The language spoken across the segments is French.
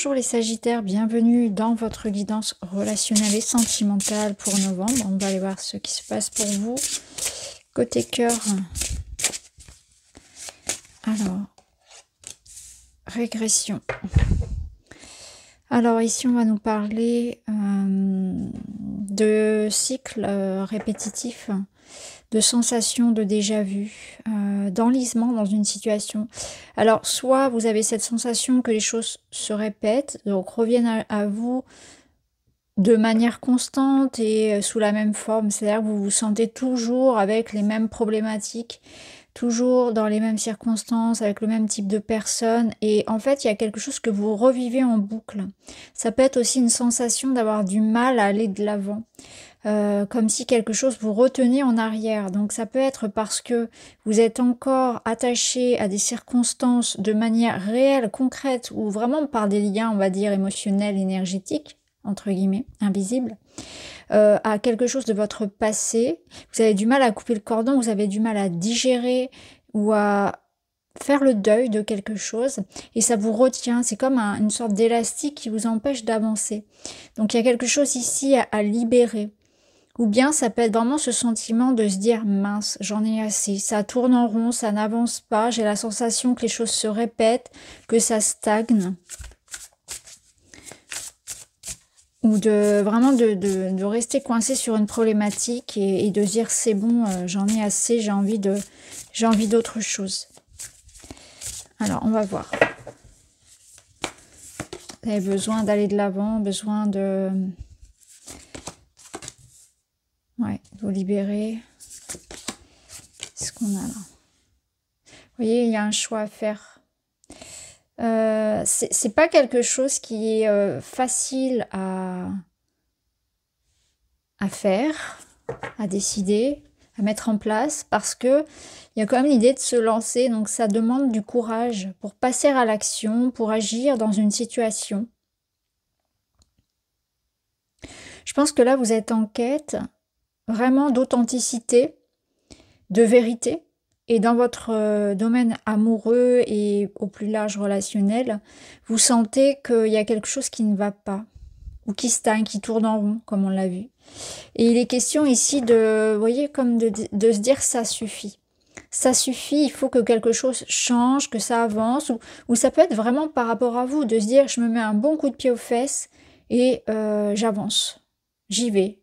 Bonjour les Sagittaires, bienvenue dans votre guidance relationnelle et sentimentale pour novembre. On va aller voir ce qui se passe pour vous. Côté cœur, alors, régression. Alors ici on va nous parler de cycles répétitifs, de sensations de déjà-vu, d'enlisement dans une situation. Alors soit vous avez cette sensation que les choses se répètent, donc reviennent à vous de manière constante et sous la même forme, c'est-à-dire que vous vous sentez toujours avec les mêmes problématiques, toujours dans les mêmes circonstances, avec le même type de personne, et en fait il y a quelque chose que vous revivez en boucle. Ça peut être aussi une sensation d'avoir du mal à aller de l'avant, comme si quelque chose vous retenait en arrière. Donc ça peut être parce que vous êtes encore attaché à des circonstances de manière réelle, concrète, ou vraiment par des liens, on va dire, émotionnels, énergétiques, entre guillemets, invisibles, à quelque chose de votre passé. Vous avez du mal à couper le cordon, vous avez du mal à digérer ou à faire le deuil de quelque chose, et ça vous retient. C'est comme une sorte d'élastique qui vous empêche d'avancer. Donc il y a quelque chose ici à libérer. Ou bien ça peut être vraiment ce sentiment de se dire « mince, j'en ai assez ». Ça tourne en rond, ça n'avance pas, j'ai la sensation que les choses se répètent, que ça stagne. Ou vraiment de rester coincé sur une problématique et de dire « c'est bon, j'en ai assez, j'ai envie d'autre chose ». Alors, on va voir. Vous avez besoin d'aller de l'avant, besoin de... Ouais, de vous libérer. Qu'est-ce qu'on a là? Vous voyez, il y a un choix à faire. C'est pas quelque chose qui est facile à faire, à décider, à mettre en place, parce que il y a quand même l'idée de se lancer, donc ça demande du courage pour passer à l'action, pour agir dans une situation. Je pense que là, vous êtes en quête vraiment d'authenticité, de vérité, et dans votre domaine amoureux et au plus large relationnel, vous sentez qu'il y a quelque chose qui ne va pas, ou qui stagne, qui tourne en rond, comme on l'a vu. Et il est question ici de, vous voyez, comme de se dire ça suffit. Ça suffit, il faut que quelque chose change, que ça avance, ou ça peut être vraiment par rapport à vous, de se dire je me mets un bon coup de pied aux fesses et j'avance, j'y vais.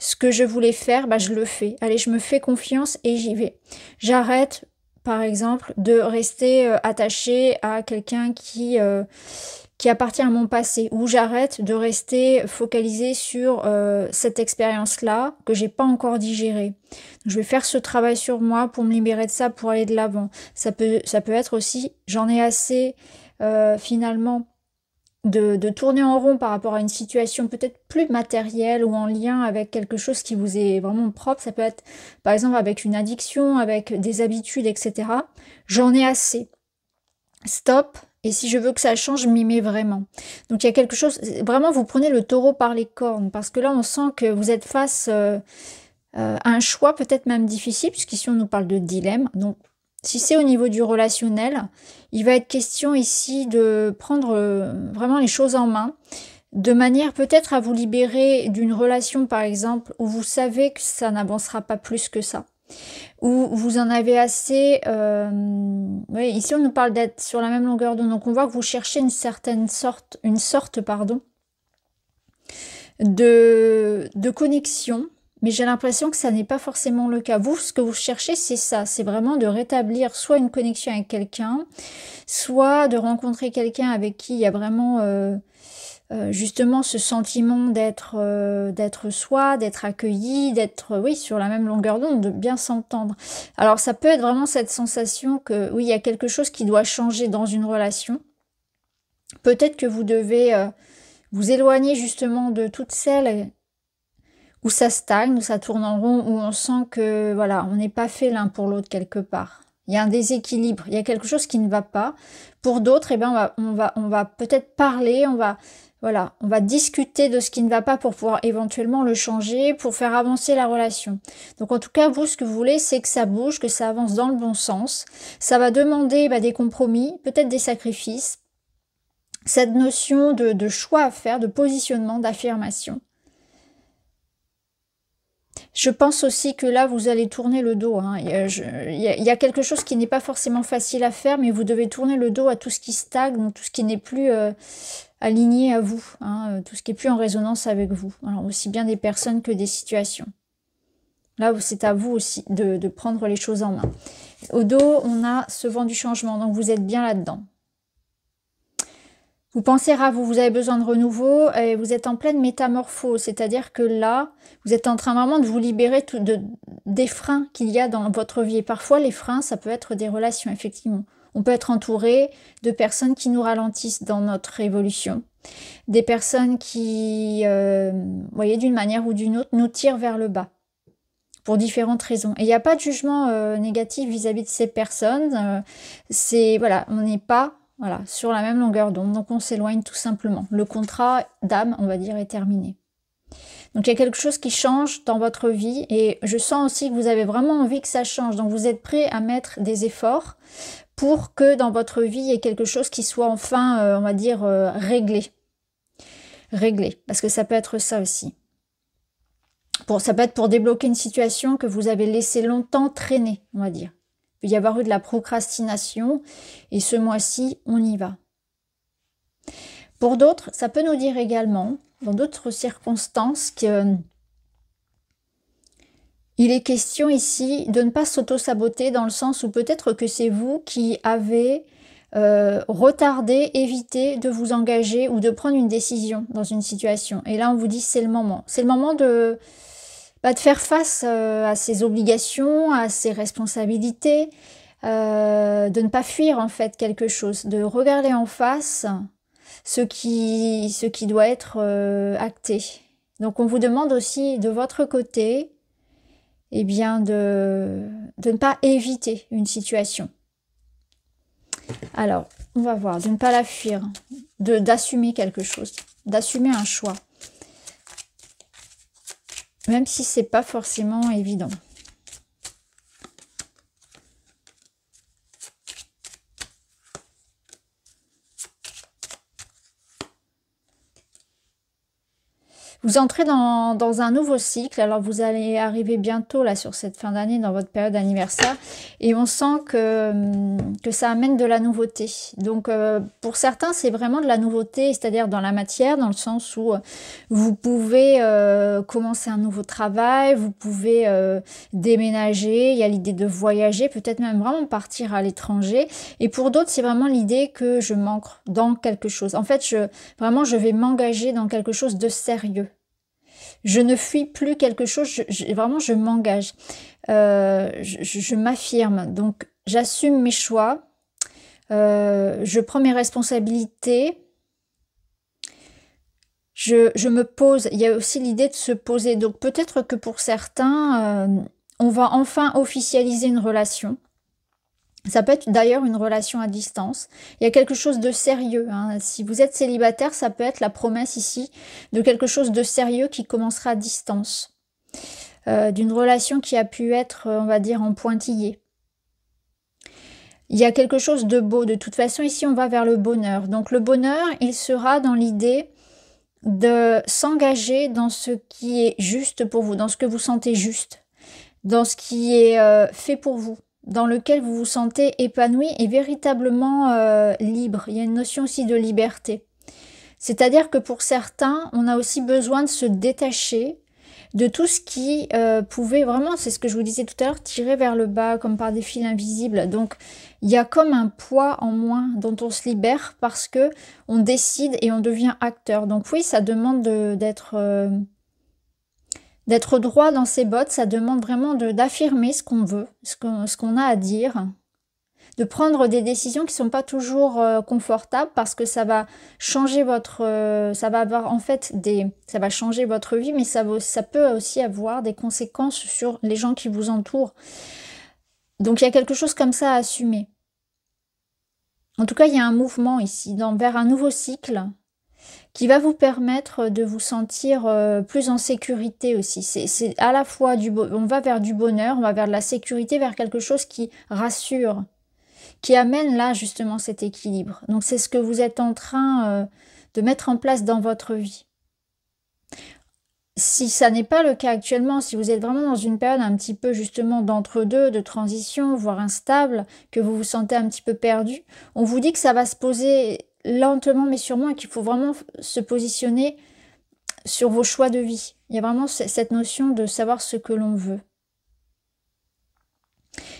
Ce que je voulais faire, bah, je le fais. Allez, je me fais confiance et j'y vais. J'arrête, par exemple, de rester attachée à quelqu'un qui appartient à mon passé, ou j'arrête de rester focalisée sur cette expérience-là que j'ai pas encore digérée. Je vais faire ce travail sur moi pour me libérer de ça, pour aller de l'avant. Ça peut être aussi, j'en ai assez finalement de tourner en rond par rapport à une situation peut-être plus matérielle ou en lien avec quelque chose qui vous est vraiment propre. Ça peut être par exemple avec une addiction, avec des habitudes, etc. J'en ai assez. Stop. Et si je veux que ça change, je m'y mets vraiment. Donc il y a quelque chose, vraiment vous prenez le taureau par les cornes, parce que là on sent que vous êtes face à un choix peut-être même difficile, puisqu'ici on nous parle de dilemme. Donc si c'est au niveau du relationnel, il va être question ici de prendre vraiment les choses en main, de manière peut-être à vous libérer d'une relation par exemple, où vous savez que ça n'avancera pas plus que ça. Où vous en avez assez, oui, ici on nous parle d'être sur la même longueur d'onde, donc on voit que vous cherchez une sorte de connexion, mais j'ai l'impression que ça n'est pas forcément le cas. Vous, ce que vous cherchez, c'est ça, c'est vraiment de rétablir soit une connexion avec quelqu'un, soit de rencontrer quelqu'un avec qui il y a vraiment justement ce sentiment d'être soi, d'être accueilli, d'être oui sur la même longueur d'onde, de bien s'entendre. Alors ça peut être vraiment cette sensation que oui il y a quelque chose qui doit changer dans une relation. Peut-être que vous devez vous éloigner justement de toutes celles où ça stagne, où ça tourne en rond, où on sent que voilà on n'est pas fait l'un pour l'autre quelque part. Il y a un déséquilibre, il y a quelque chose qui ne va pas. Pour d'autres, eh ben on va peut-être parler, on va discuter de ce qui ne va pas pour pouvoir éventuellement le changer, pour faire avancer la relation. Donc en tout cas, vous, ce que vous voulez, c'est que ça bouge, que ça avance dans le bon sens. Ça va demander des compromis, peut-être des sacrifices, cette notion de choix à faire, de positionnement, d'affirmation. Je pense aussi que là, vous allez tourner le dos. Hein. Il y a quelque chose qui n'est pas forcément facile à faire, mais vous devez tourner le dos à tout ce qui stagne, donc tout ce qui n'est plus aligné à vous, hein, tout ce qui est plus en résonance avec vous. Alors, aussi bien des personnes que des situations. Là, c'est à vous aussi de prendre les choses en main. Au dos, on a ce vent du changement, donc vous êtes bien là-dedans. Vous pensez à vous avez besoin de renouveau et vous êtes en pleine métamorphose, c'est-à-dire que là, vous êtes en train vraiment de vous libérer des freins qu'il y a dans votre vie. Et parfois, les freins, ça peut être des relations, effectivement. On peut être entouré de personnes qui nous ralentissent dans notre évolution. Des personnes qui, vous voyez, d'une manière ou d'une autre, nous tirent vers le bas. Pour différentes raisons. Et il n'y a pas de jugement négatif vis-à-vis de ces personnes. Voilà, on n'est pas... Voilà, sur la même longueur d'onde, donc on s'éloigne tout simplement. Le contrat d'âme, on va dire, est terminé. Donc il y a quelque chose qui change dans votre vie et je sens aussi que vous avez vraiment envie que ça change. Donc vous êtes prêt à mettre des efforts pour que dans votre vie, il y ait quelque chose qui soit enfin, on va dire, réglé. Réglé, parce que ça peut être ça aussi. Ça peut être pour débloquer une situation que vous avez laissé longtemps traîner, on va dire. Il peut y avoir eu de la procrastination et ce mois-ci, on y va. Pour d'autres, ça peut nous dire également, dans d'autres circonstances, qu'il est question ici de ne pas s'auto-saboter dans le sens où peut-être que c'est vous qui avez retardé, évité de vous engager ou de prendre une décision dans une situation. Et là, on vous dit c'est le moment. C'est le moment de faire face à ses obligations, à ses responsabilités, de ne pas fuir en fait quelque chose, de regarder en face ce qui doit être acté. Donc on vous demande aussi de votre côté eh bien de ne pas éviter une situation. Alors, on va voir, de ne pas la fuir, d'assumer quelque chose, d'assumer un choix. Même si c'est pas forcément évident. Vous entrez dans un nouveau cycle, alors vous allez arriver bientôt là sur cette fin d'année dans votre période d'anniversaire et on sent que ça amène de la nouveauté. Donc pour certains c'est vraiment de la nouveauté, c'est-à-dire dans la matière, dans le sens où vous pouvez commencer un nouveau travail, vous pouvez déménager, il y a l'idée de voyager, peut-être même vraiment partir à l'étranger. Et pour d'autres c'est vraiment l'idée que je m'ancre dans quelque chose. En fait je vais m'engager dans quelque chose de sérieux. Je ne fuis plus quelque chose, vraiment je m'engage, je m'affirme, donc j'assume mes choix, je prends mes responsabilités, je me pose, il y a aussi l'idée de se poser, donc peut-être que pour certains, on va enfin officialiser une relation. Ça peut être d'ailleurs une relation à distance. Il y a quelque chose de sérieux. Hein. Si vous êtes célibataire, ça peut être la promesse ici de quelque chose de sérieux qui commencera à distance. D'une relation qui a pu être, on va dire, en pointillé. Il y a quelque chose de beau. De toute façon, ici, on va vers le bonheur. Donc le bonheur, il sera dans l'idée de s'engager dans ce qui est juste pour vous, dans ce que vous sentez juste, dans ce qui est fait pour vous, dans lequel vous vous sentez épanoui et véritablement libre. Il y a une notion aussi de liberté. C'est-à-dire que pour certains, on a aussi besoin de se détacher de tout ce qui pouvait vraiment, c'est ce que je vous disais tout à l'heure, tirer vers le bas comme par des fils invisibles. Donc il y a comme un poids en moins dont on se libère parce que on décide et on devient acteur. Donc oui, ça demande d'être droit dans ses bottes, ça demande vraiment d'affirmer ce qu'on veut, ce qu'on a à dire, de prendre des décisions qui ne sont pas toujours confortables parce que ça va changer ça va avoir en fait ça va changer votre vie, mais ça peut aussi avoir des conséquences sur les gens qui vous entourent. Donc il y a quelque chose comme ça à assumer. En tout cas, il y a un mouvement ici, vers un nouveau cycle, qui va vous permettre de vous sentir plus en sécurité aussi. C'est à la fois on va vers du bonheur, on va vers de la sécurité, vers quelque chose qui rassure, qui amène là justement cet équilibre. Donc c'est ce que vous êtes en train de mettre en place dans votre vie. Si ça n'est pas le cas actuellement, si vous êtes vraiment dans une période un petit peu justement d'entre-deux, de transition, voire instable, que vous vous sentez un petit peu perdu, on vous dit que ça va se poser lentement mais sûrement et qu'il faut vraiment se positionner sur vos choix de vie. Il y a vraiment cette notion de savoir ce que l'on veut.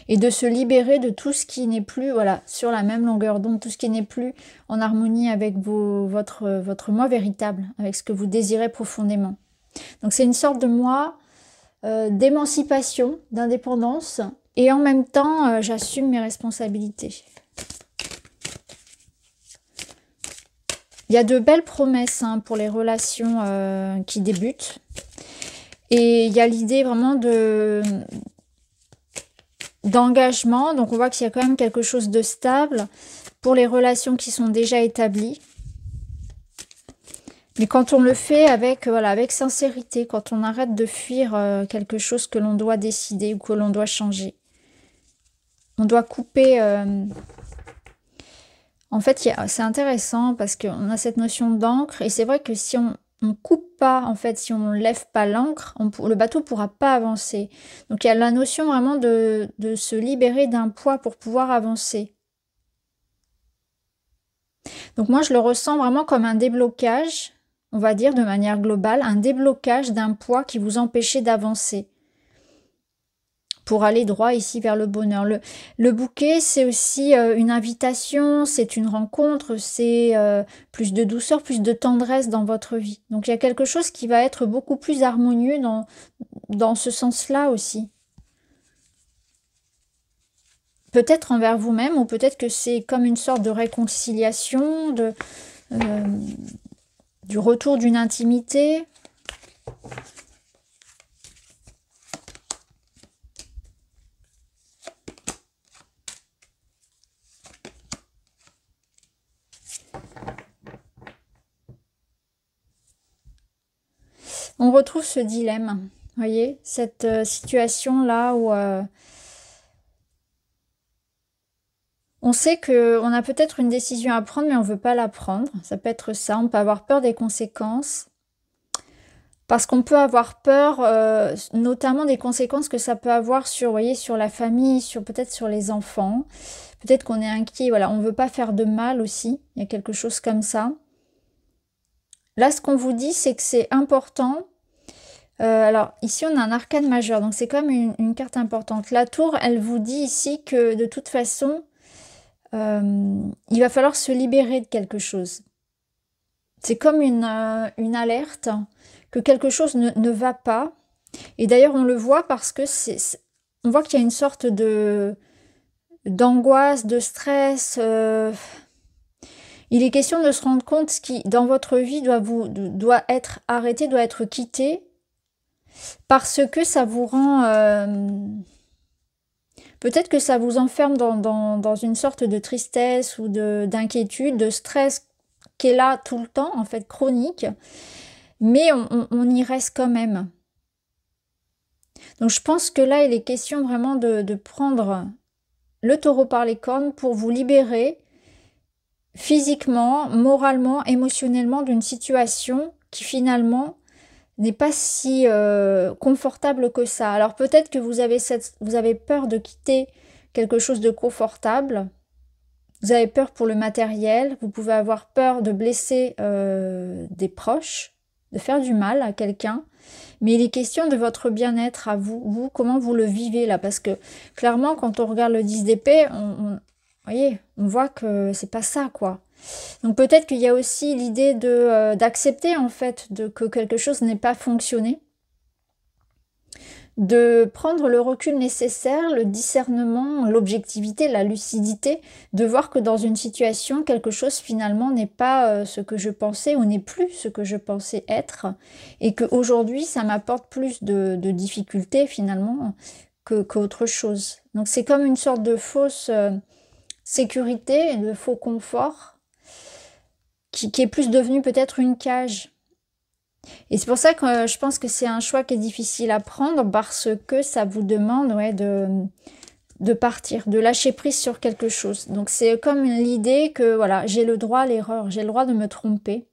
Et de se libérer de tout ce qui n'est plus voilà, sur la même longueur d'onde, tout ce qui n'est plus en harmonie avec votre moi véritable, avec ce que vous désirez profondément. Donc c'est une sorte de moi d'émancipation, d'indépendance, et en même temps, j'assume mes responsabilités. Il y a de belles promesses hein, pour les relations qui débutent. Et il y a l'idée vraiment d'engagement. Donc on voit qu'il y a quand même quelque chose de stable pour les relations qui sont déjà établies. Mais quand on le fait avec, voilà, avec sincérité, quand on arrête de fuir quelque chose que l'on doit décider ou que l'on doit changer. On doit couper... En fait, c'est intéressant parce qu'on a cette notion d'encre. Et c'est vrai que si on ne coupe pas, en fait, si on ne lève pas l'ancre, le bateau ne pourra pas avancer. Donc il y a la notion vraiment de se libérer d'un poids pour pouvoir avancer. Donc moi, je le ressens vraiment comme un déblocage, on va dire de manière globale, un déblocage d'un poids qui vous empêchait d'avancer pour aller droit ici vers le bonheur. Le bouquet, c'est aussi une invitation, c'est une rencontre, c'est plus de douceur, plus de tendresse dans votre vie. Donc il y a quelque chose qui va être beaucoup plus harmonieux dans ce sens-là aussi. Peut-être envers vous-même, ou peut-être que c'est comme une sorte de réconciliation, du retour d'une intimité. On retrouve ce dilemme, vous voyez, cette situation-là où on sait qu'on a peut-être une décision à prendre, mais on ne veut pas la prendre. Ça peut être ça, on peut avoir peur des conséquences. Parce qu'on peut avoir peur, notamment des conséquences que ça peut avoir sur, vous voyez, sur la famille, peut-être sur les enfants. Peut-être qu'on est inquiet, voilà, on ne veut pas faire de mal aussi. Il y a quelque chose comme ça. Là, ce qu'on vous dit, c'est que c'est important. Alors, ici, on a un arcane majeur, donc c'est comme une carte importante. La tour, elle vous dit ici que de toute façon, il va falloir se libérer de quelque chose. C'est comme une alerte que quelque chose ne va pas. Et d'ailleurs, on le voit parce que on voit qu'il y a une sorte d'angoisse, de stress. Il est question de se rendre compte ce qui, dans votre vie, doit être arrêté, doit être quitté, parce que ça vous rend... peut-être que ça vous enferme dans une sorte de tristesse ou d'inquiétude, de stress qui est là tout le temps, en fait, chronique, mais on y reste quand même. Donc je pense que là, il est question vraiment de prendre le taureau par les cornes pour vous libérer physiquement, moralement, émotionnellement d'une situation qui finalement n'est pas si confortable que ça. Alors peut-être que vous avez peur de quitter quelque chose de confortable, vous avez peur pour le matériel, vous pouvez avoir peur de blesser des proches, de faire du mal à quelqu'un, mais il est question de votre bien-être à vous, comment vous le vivez là, parce que clairement quand on regarde le 10 d'épée, voyez, on voit que c'est pas ça quoi. Donc peut-être qu'il y a aussi l'idée d'accepter en fait que quelque chose n'ait pas fonctionné, de prendre le recul nécessaire, le discernement, l'objectivité, la lucidité, de voir que dans une situation, quelque chose finalement n'est pas ce que je pensais ou n'est plus ce que je pensais être, et qu'aujourd'hui ça m'apporte plus de difficultés finalement qu'autre chose. Donc c'est comme une sorte de fausse sécurité, de faux confort, qui est plus devenu peut-être une cage. Et c'est pour ça que je pense que c'est un choix qui est difficile à prendre parce que ça vous demande ouais, de partir, de lâcher prise sur quelque chose. Donc c'est comme l'idée que voilà, j'ai le droit à l'erreur, j'ai le droit de me tromper.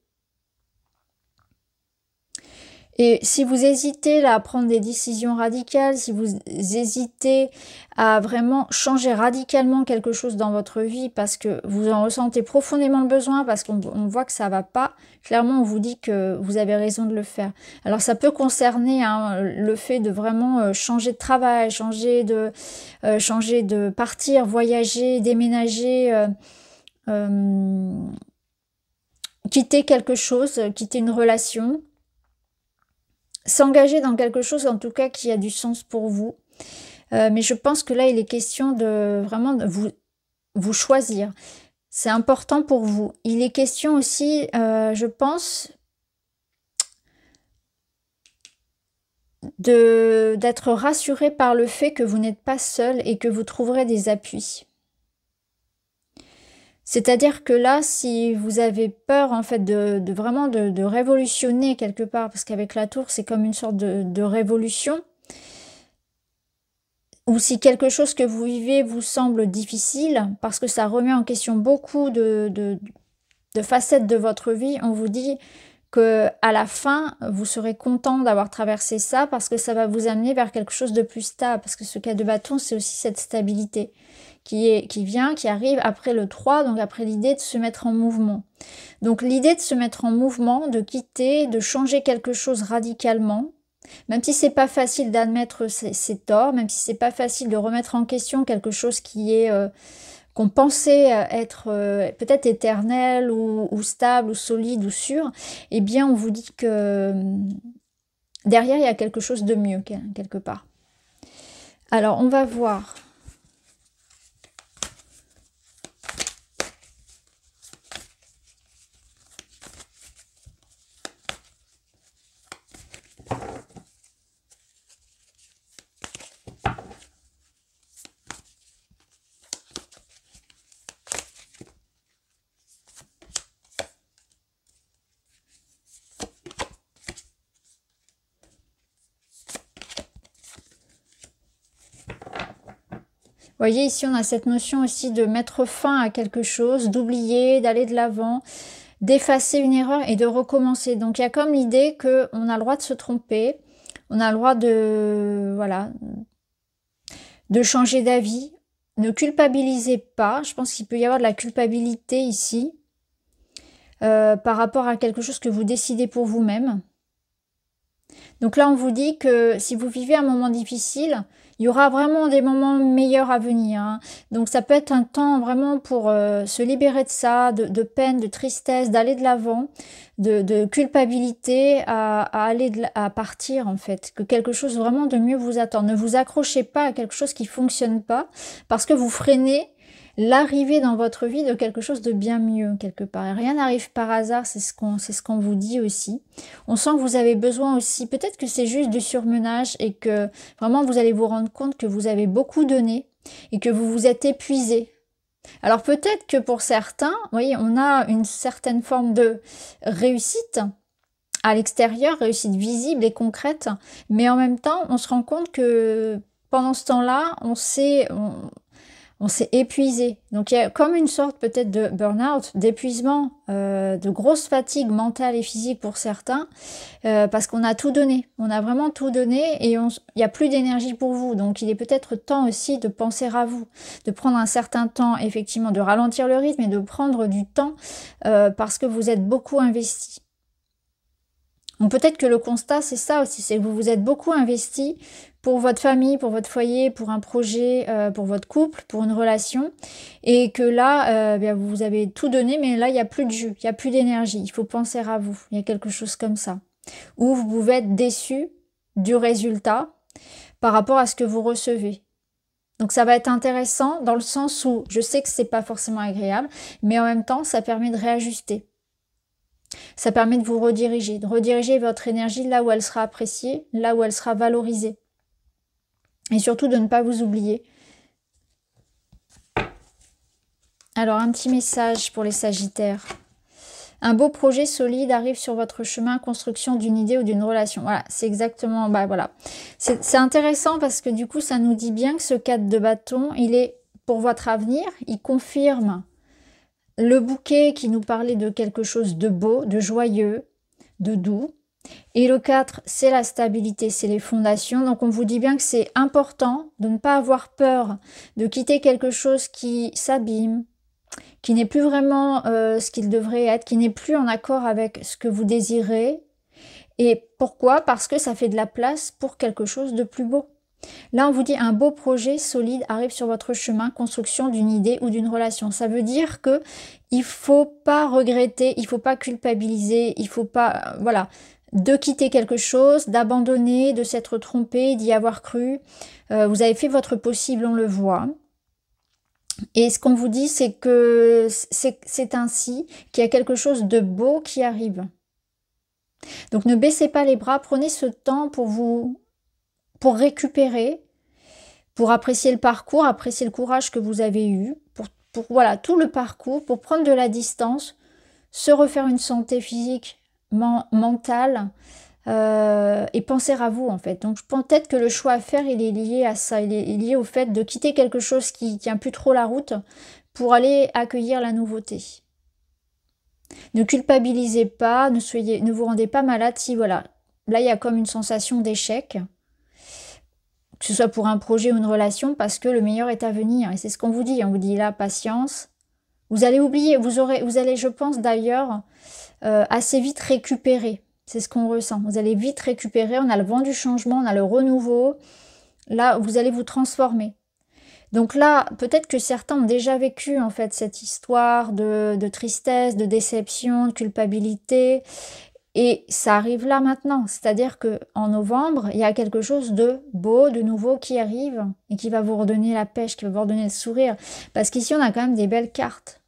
Et si vous hésitez là, à prendre des décisions radicales, si vous hésitez à vraiment changer radicalement quelque chose dans votre vie parce que vous en ressentez profondément le besoin, parce qu'on voit que ça va pas, clairement on vous dit que vous avez raison de le faire. Alors ça peut concerner le fait de vraiment changer de travail, changer de partir, voyager, déménager, quitter quelque chose, quitter une relation. S'engager dans quelque chose en tout cas qui a du sens pour vous. Mais je pense que là il est question de vraiment de vous choisir. C'est important pour vous. Il est question aussi, je pense, d'être rassuré par le fait que vous n'êtes pas seul et que vous trouverez des appuis. C'est-à-dire que là, si vous avez peur en fait de vraiment de révolutionner quelque part, parce qu'avec la tour, c'est comme une sorte de révolution, ou si quelque chose que vous vivez vous semble difficile, parce que ça remet en question beaucoup de facettes de votre vie, on vous dit que à la fin, vous serez content d'avoir traversé ça, parce que ça va vous amener vers quelque chose de plus stable, parce que ce cas de bâton, c'est aussi cette stabilité qui arrive après le 3, donc après l'idée de se mettre en mouvement. Donc l'idée de se mettre en mouvement, de quitter, de changer quelque chose radicalement, même si c'est pas facile d'admettre ses torts, même si c'est pas facile de remettre en question quelque chose qui est qu'on pensait être peut-être éternel ou stable ou solide ou sûr, eh bien on vous dit que derrière il y a quelque chose de mieux quelque part. Alors on va voir. Vous voyez, ici, on a cette notion aussi de mettre fin à quelque chose, d'oublier, d'aller de l'avant, d'effacer une erreur et de recommencer. Donc, il y a comme l'idée qu'on a le droit de se tromper, on a le droit voilà, de changer d'avis. Ne culpabilisez pas. Je pense qu'il peut y avoir de la culpabilité ici par rapport à quelque chose que vous décidez pour vous-même. Donc là, on vous dit que si vous vivez un moment difficile, il y aura vraiment des moments meilleurs à venir. Hein. Donc ça peut être un temps vraiment pour se libérer de ça, de peine, de tristesse, d'aller de l'avant, de culpabilité à partir en fait. Que quelque chose vraiment de mieux vous attend. Ne vous accrochez pas à quelque chose qui ne fonctionne pas parce que vous freinez l'arrivée dans votre vie de quelque chose de bien mieux quelque part. Et rien n'arrive par hasard, c'est ce qu'on vous dit aussi. On sent que vous avez besoin aussi, peut-être que c'est juste du surmenage et que vraiment vous allez vous rendre compte que vous avez beaucoup donné et que vous vous êtes épuisé. Alors peut-être que pour certains, vous voyez, on a une certaine forme de réussite à l'extérieur, réussite visible et concrète, mais en même temps, on se rend compte que pendant ce temps-là, on s'est épuisé. Donc il y a comme une sorte peut-être de burn-out, d'épuisement, de grosse fatigue mentale et physique pour certains, parce qu'on a tout donné. On a vraiment tout donné et il n'y a plus d'énergie pour vous. Donc il est peut-être temps aussi de penser à vous, de prendre un certain temps, effectivement, de ralentir le rythme et de prendre du temps parce que vous êtes beaucoup investi. Donc peut-être que le constat, c'est ça aussi, c'est que vous vous êtes beaucoup investi pour votre famille, pour votre foyer, pour un projet, pour votre couple, pour une relation, et que là, bien, vous avez tout donné, mais là, il n'y a plus de jus, il n'y a plus d'énergie, il faut penser à vous, il y a quelque chose comme ça. Ou vous pouvez être déçu du résultat par rapport à ce que vous recevez. Donc ça va être intéressant dans le sens où je sais que c'est pas forcément agréable, mais en même temps, ça permet de réajuster. Ça permet de vous rediriger, de rediriger votre énergie là où elle sera appréciée, là où elle sera valorisée. Et surtout de ne pas vous oublier. Alors un petit message pour les Sagittaires. Un beau projet solide arrive sur votre chemin, construction d'une idée ou d'une relation. Voilà, c'est exactement, bah voilà. C'est intéressant parce que du coup, ça nous dit bien que ce 4 de bâton, il est pour votre avenir. Il confirme le bouquet qui nous parlait de quelque chose de beau, de joyeux, de doux. Et le 4, c'est la stabilité, c'est les fondations. Donc on vous dit bien que c'est important de ne pas avoir peur de quitter quelque chose qui s'abîme, qui n'est plus vraiment ce qu'il devrait être, qui n'est plus en accord avec ce que vous désirez. Et pourquoi? Parce que ça fait de la place pour quelque chose de plus beau. Là, on vous dit un beau projet solide arrive sur votre chemin, construction d'une idée ou d'une relation. Ça veut dire que il faut pas regretter, il faut pas culpabiliser, il faut pas, voilà, de quitter quelque chose, d'abandonner, de s'être trompé, d'y avoir cru. Vous avez fait votre possible, on le voit. Et ce qu'on vous dit, c'est que c'est ainsi qu'il y a quelque chose de beau qui arrive. Donc ne baissez pas les bras, prenez ce temps pour récupérer, pour apprécier le parcours, apprécier le courage que vous avez eu, pour voilà, tout le parcours, pour prendre de la distance, se refaire une santé physique, mentale, et penser à vous en fait. Donc peut-être que le choix à faire, il est lié à ça, il est lié au fait de quitter quelque chose qui tient plus trop la route pour aller accueillir la nouveauté. Ne culpabilisez pas, ne vous rendez pas malade si voilà, là il y a comme une sensation d'échec, que ce soit pour un projet ou une relation, parce que le meilleur est à venir. Et c'est ce qu'on vous dit, on vous dit là, patience. Vous allez oublier, vous allez, je pense d'ailleurs, assez vite récupérer. C'est ce qu'on ressent. Vous allez vite récupérer, on a le vent du changement, on a le renouveau. Là, vous allez vous transformer. Donc là, peut-être que certains ont déjà vécu en fait cette histoire de tristesse, de déception, de culpabilité. Et ça arrive là maintenant. C'est-à-dire qu'en novembre, il y a quelque chose de beau, de nouveau qui arrive et qui va vous redonner la pêche, qui va vous redonner le sourire. Parce qu'ici, on a quand même des belles cartes.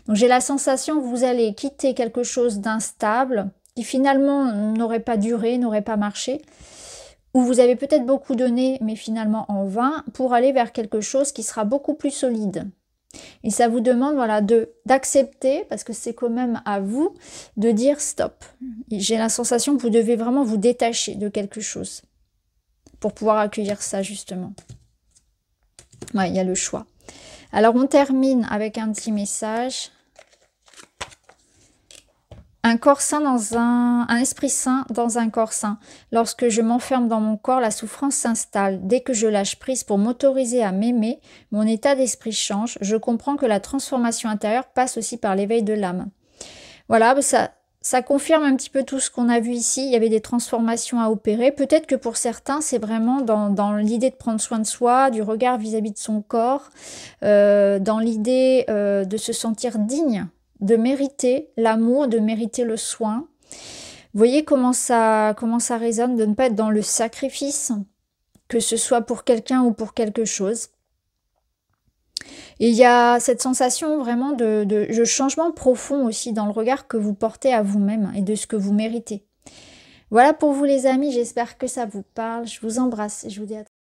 Donc j'ai la sensation que vous allez quitter quelque chose d'instable, qui finalement n'aurait pas duré, n'aurait pas marché, où vous avez peut-être beaucoup donné, mais finalement en vain, pour aller vers quelque chose qui sera beaucoup plus solide. Et ça vous demande voilà, d'accepter, parce que c'est quand même à vous, de dire stop. J'ai la sensation que vous devez vraiment vous détacher de quelque chose pour pouvoir accueillir ça justement. Ouais, il y a le choix. Alors on termine avec un petit message. Un corps sain dans un esprit sain dans un corps sain. Lorsque je m'enferme dans mon corps, la souffrance s'installe. Dès que je lâche prise pour m'autoriser à m'aimer, mon état d'esprit change. Je comprends que la transformation intérieure passe aussi par l'éveil de l'âme. Voilà, ça confirme un petit peu tout ce qu'on a vu ici. Il y avait des transformations à opérer. Peut-être que pour certains, c'est vraiment dans l'idée de prendre soin de soi, du regard vis-à-vis de son corps, dans l'idée de se sentir digne, de mériter l'amour, de mériter le soin. Vous voyez comment ça résonne, de ne pas être dans le sacrifice, que ce soit pour quelqu'un ou pour quelque chose. Et il y a cette sensation vraiment de changement profond aussi dans le regard que vous portez à vous-même et de ce que vous méritez. Voilà pour vous les amis, j'espère que ça vous parle. Je vous embrasse et je vous dis à très bientôt.